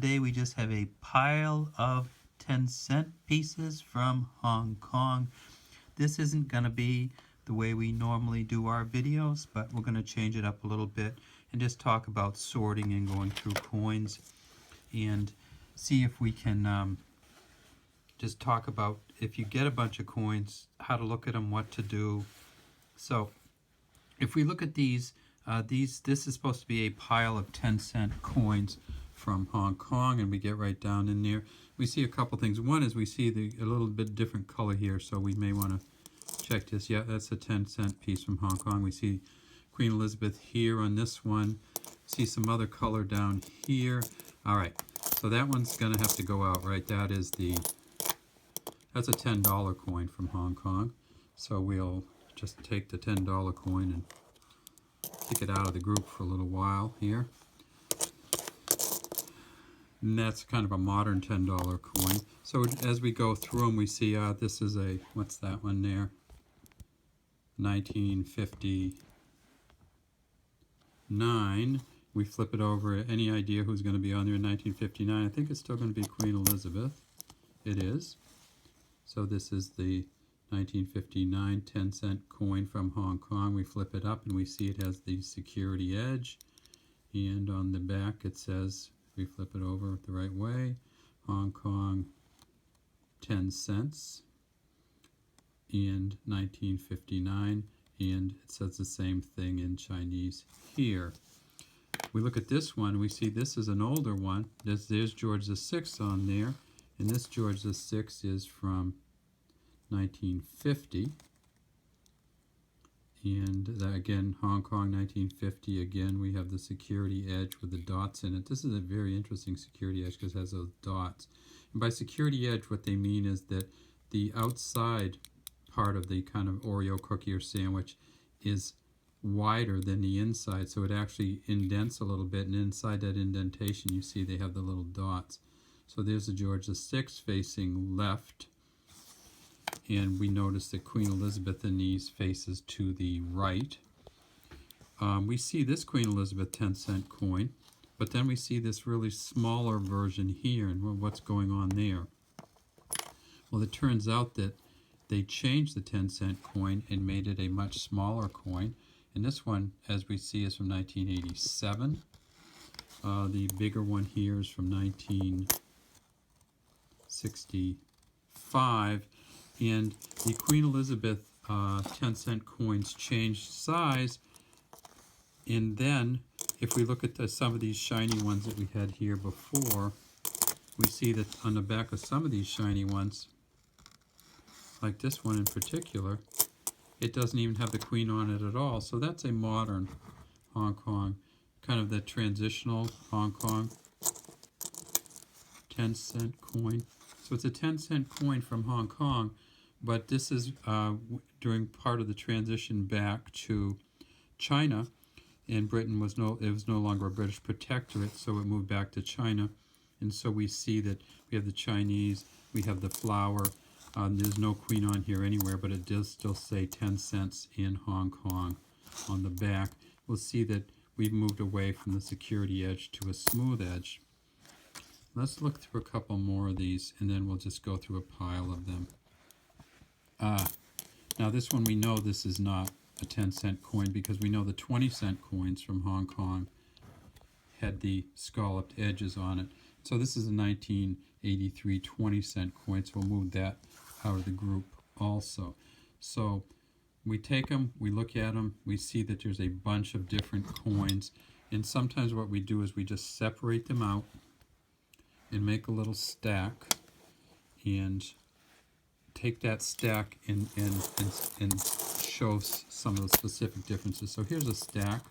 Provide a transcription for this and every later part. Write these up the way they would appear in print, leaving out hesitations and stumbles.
Today we just have a pile of 10-cent pieces from Hong Kong. This isn't going to be the way we normally do our videos, but we're going to change it up a little bit and just talk about sorting and going through coins and see if we can just talk about, if you get a bunch of coins, how to look at them, what to do. So if we look at these, this is supposed to be a pile of 10-cent coins from Hong Kong, and we get right down in there. We see a couple things. One is we see a little bit different color here, so we may want to check this. Yeah, that's a 10-cent piece from Hong Kong. We see Queen Elizabeth here on this one. See some other color down here. All right, so that one's going to have to go out, right? That's a $10 coin from Hong Kong. So we'll just take the $10 coin and kick it out of the group for a little while here. And that's kind of a modern $10 coin. So as we go through them, we see this is a, what's that one there? 1959. We flip it over. Any idea who's going to be on there in 1959? I think it's still going to be Queen Elizabeth. It is. So this is the 1959 10-cent coin from Hong Kong. We flip it up and we see it has the security edge. And on the back it says, we flip it over the right way, Hong Kong 10 cents and 1959, and it says the same thing in Chinese here. We look at this one, we see this is an older one. There's George VI on there, and this George VI is from 1950. And again, Hong Kong 1950, again we have the security edge with the dots in it. This is a very interesting security edge because it has those dots. And by security edge, what they mean is that the outside part of the kind of Oreo cookie or sandwich is wider than the inside, so it actually indents a little bit, and inside that indentation you see they have the little dots. So there's the George VI facing left. And we notice that Queen Elizabeth in these faces to the right. We see this Queen Elizabeth 10-cent coin, but then we see this really smaller version here, and what's going on there? Well, it turns out that they changed the 10-cent coin and made it a much smaller coin. And this one, as we see, is from 1987. The bigger one here is from 1965. And the Queen Elizabeth 10-cent coins changed size. And then, if we look at some of these shiny ones that we had here before, we see that on the back of some of these shiny ones, like this one in particular, it doesn't even have the Queen on it at all. So that's a modern Hong Kong, kind of the transitional Hong Kong 10-cent coin. So it's a 10-cent coin from Hong Kong. But this is during part of the transition back to China, and Britain was no longer a British protectorate, so it moved back to China. And so we see that we have the Chinese, we have the flower. There's no Queen on here anywhere, but it does still say 10 cents in Hong Kong on the back. We'll see that we've moved away from the security edge to a smooth edge. Let's look through a couple more of these, and then we'll just go through a pile of them. Now this one, we know this is not a 10-cent coin because we know the 20-cent coins from Hong Kong had the scalloped edges on it. So this is a 1983 20-cent coin, so we'll move that out of the group also. So we take them, we look at them, we see that there's a bunch of different coins, and sometimes what we do is we just separate them out and make a little stack, and take that stack and show some of the specific differences. So here's a stack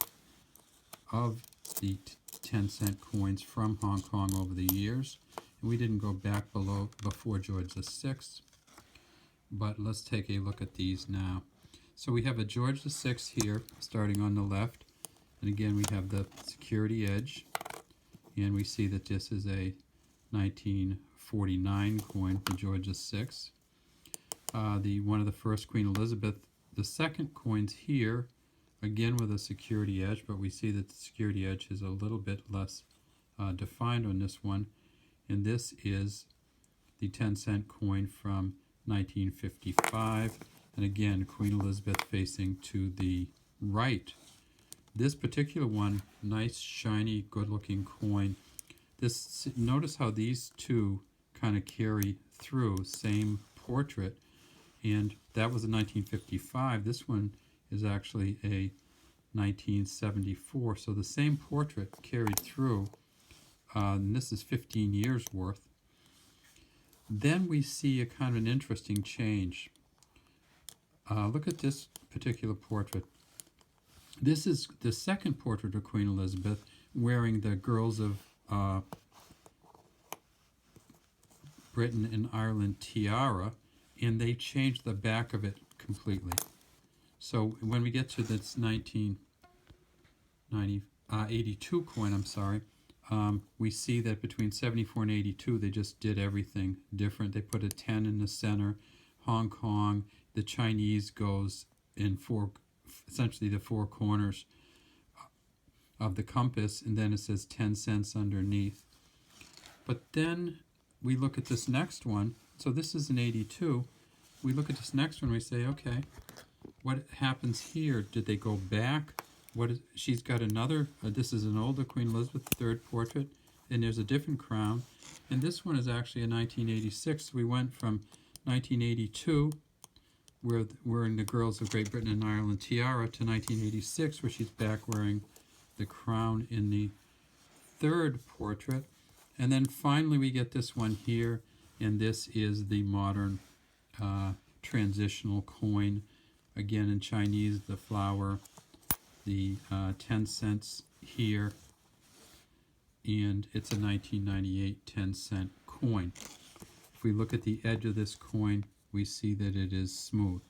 of the 10-cent coins from Hong Kong over the years. And we didn't go back before George VI, but let's take a look at these now. So we have a George VI here, starting on the left. And again, we have the security edge. And we see that this is a 1949 coin for George VI. One of the first Queen Elizabeth II coins here, again with a security edge, but we see that the security edge is a little bit less defined on this one, and this is the 10-cent coin from 1955, and again Queen Elizabeth facing to the right. This particular one, nice shiny good looking coin. Notice how these two kind of carry through, same portrait, and that was a 1955. This one is actually a 1974, so the same portrait carried through, and this is 15 years worth. Then we see a kind of an interesting change. Look at this particular portrait. This is the second portrait of Queen Elizabeth wearing the Girls of Britain and Ireland tiara, and they changed the back of it completely. So when we get to this 1982 coin, we see that between 74 and 82, they just did everything different. They put a 10 in the center. Hong Kong, the Chinese goes in essentially the four corners of the compass, and then it says 10 cents underneath. But then we look at this next one. So this is an 82. We look at this next one, we say, okay, what happens here? Did they go back? She's got another, this is an older Queen Elizabeth III portrait, and there's a different crown. And this one is actually a 1986. We went from 1982, wearing the Girls of Great Britain and Ireland tiara, to 1986, where she's back wearing the crown in the third portrait. And then finally we get this one here, and this is the modern transitional coin. Again in Chinese, the flower, the 10 cents here, and it's a 1998 10-cent coin. If we look at the edge of this coin, we see that it is smooth.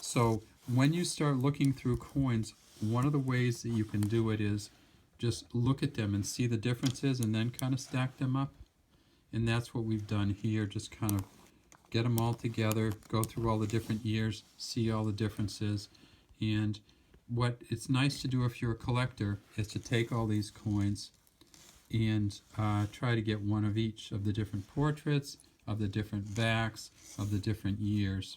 So when you start looking through coins, one of the ways that you can do it is just look at them and see the differences and then kind of stack them up. And that's what we've done here, just kind of get them all together, go through all the different years, see all the differences. And what it's nice to do if you're a collector is to take all these coins and try to get one of each of the different portraits, of the different backs, of the different years.